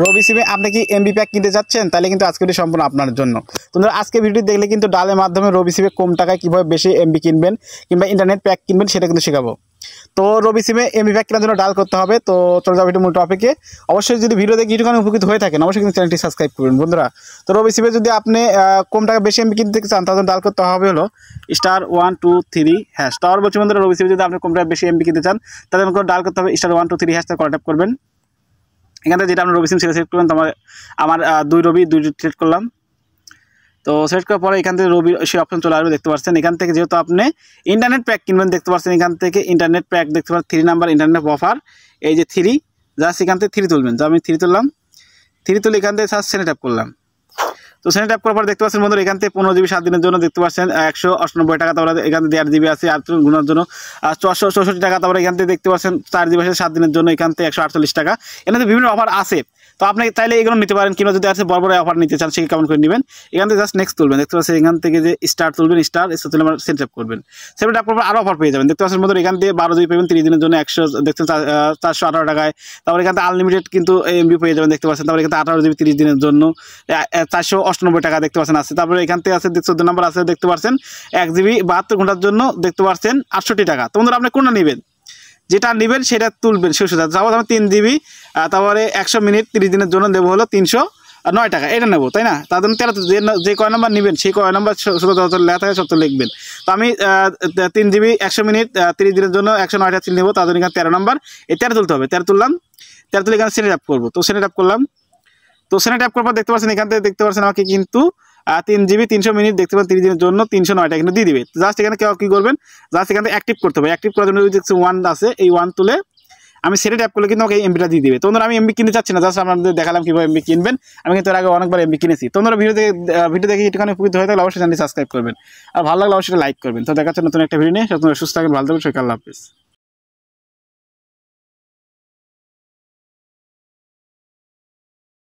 রবি সিমে আপনি কি এমবি প্যাক কিনতে যাচ্ছেন? তাহলে কিন্তু আজকে ভিডিও সম্পূর্ণ আপনার জন্য। তোমরা আজকে ভিডিও দেখলে কিন্তু ডালের মাধ্যমে রবি সিমে কম টাকায় কীভাবে বেশি এমবি কিনবেন কিংবা ইন্টারনেট প্যাক কিনবেন সেটা কিন্তু শেখাবো। তো রবি সিমে এমবি প্যাক কেনার জন্য ডাল করতে হবে। তো চলে যাবো একটু মূল টপিকে। অবশ্যই যদি ভিডিও দেখে কিছুক্ষণ উপকৃত হয়ে থাকেন অবশ্যই কিন্তু চ্যানেলটি সাবস্ক্রাইব করবেন বন্ধুরা। তো রবি সিমে যদি আপনি কম টাকা বেশি এমবি কিনতে চান তাহলে ডাল করতে হবে হলো *123# টাওয়ার বলছি বন্ধুরা। রবি সিমে যদি আপনি কম টাকা বেশি এমবি কিনতে চান তাহলে আমাকে ডাল করতে হবে *123# কল ট্যাপ করবেন। এখান থেকে যেটা আপনি রবি সিম সেটা সিলেক্ট করবেন। তো আমার দুই সিলেক্ট করলাম। তো সিলেক্ট করার পরে এখান থেকে রবি সেই অপশন চলে আসবে, দেখতে পাচ্ছেন। এখান থেকে যেহেতু আপনি ইন্টারনেট প্যাক কিনবেন দেখতে পাচ্ছেন এখান থেকে ইন্টারনেট প্যাক দেখতে পাচ্ছেন 3 নাম্বার ইন্টারনেট অফার, এই যে 3 জাস্ট এখান থেকে 3 তুলবেন। তো আমি 3 তুললাম। 3 তুলে এখান থেকে সার্চ সেনে ট্যাপ করলাম। তো সেনে ট্যাপ করার পর দেখতে পাচ্ছেন বন্ধুরা এখান থেকে 15 GB 7 দিনের জন্য দেখতে পাচ্ছেন 198 টাকা। তারপরে এখান থেকে 1.5 GB আছে আর গুণার জন্য 464 টাকা। তারপরে এখান থেকে দেখতে পাচ্ছেন 4 GB 7 দিনের জন্য এখান থেকে 148 টাকা। এখানে বিভিন্ন অফার আছে। তো আপনি চাইলে এগুলো নিতে পারেন কিংবা যদি আছে বড় অফার নিতে চান সেটা কেমন করে নেবেন। এখান থেকে জাস্ট নেক্সট তুলবেন, দেখতে পাচ্ছেন এখান থেকে যে স্টার তুলবেন, স্টার তুলে আমার সেট আপ করবেন। সেট আপ করার পর আরও অফার পেয়ে যাবেন, দেখতে পাচ্ছেন বন্ধুরা এখান থেকে 12 GB পাবেন 30 দিনের জন্য 100 দেখছেন 418 টাকায়। তারপরে এখান থেকে আনলিমিটেড কিন্তু এমবি পেয়ে যাবেন, দেখতে পাচ্ছেন। তারপরে এখান থেকে 18 GB 30 দিনের জন্য 498 টাকা দেখতে পাচ্ছেন আছে। তারপরে এখান থেকে আছে 14 নাম্বার আছে, দেখতে পাচ্ছেন 1 GB 72 ঘন্টার জন্য দেখতে পাচ্ছেন 68 টাকা। তো বন্ধুরা আপনি কোনটা নেবেন, যেটা নেবেন সেটা তুলবেন। তারপর আমি 3 GB তারপরে 100 মিনিট 30 দিনের জন্য দেবো হলো 309 টাকা, এটা নেবো তাই না। তার জন্য 13 যে কয় নাম্বার নেবেন সেই কয় নাম্বার শুধু লেখা থাকে সব লিখবেন। তো আমি 3 GB 100 মিনিট 30 দিনের জন্য 109 টাকা নেবো, তার জন্য এখানে 13 নাম্বার এই 13 তুলতে হবে। 13 তুললাম। 13 তুলে এখানে সেট আপ করবো। তো সেট আপ করলাম। তো সেট আপ করার পর দেখতে পাচ্ছেন এখান থেকে দেখতে পাচ্ছেন আমাকে কিন্তু 3 GB 300 মিনিট দেখতে পাচ্ছেন 30 দিনের জন্য 309 টাকা কিন্তু দিয়ে দিবে। জাস্ট এখানে কেউ কী করবেন, জাস্ট এখান থেকে অ্যাক্টিভ করতে হবে। অ্যাক্টিভ করার জন্য দেখছি 1 আছে, এই 1 তুলে আমি সেট আপ করলে কিন্তু আমাকে এমবিটা দিয়ে দিবে। তোমরা আমি এমবি কিনতে চাচ্ছি না, জাস্ট আপনাদের দেখালাম কীভাবে এমবি কিনবেন। আমি কিন্তু এর আগে অনেকবার এমবি কিনেছি। তোমরা ভিডিও দেখে একটুখানি উপকৃত হয়ে থাকলে অবশ্যই চ্যানেলটি সাবস্ক্রাইব করবেন আর ভালো লাগলে অবশ্যই লাইক করবেন। তো দেখাচ্ছেন নতুন একটা ভিডিও নিয়ে, সুস্থ থাকবেন, ভালো থাকবেন, সবাইকে আল্লাহ হাফেজ।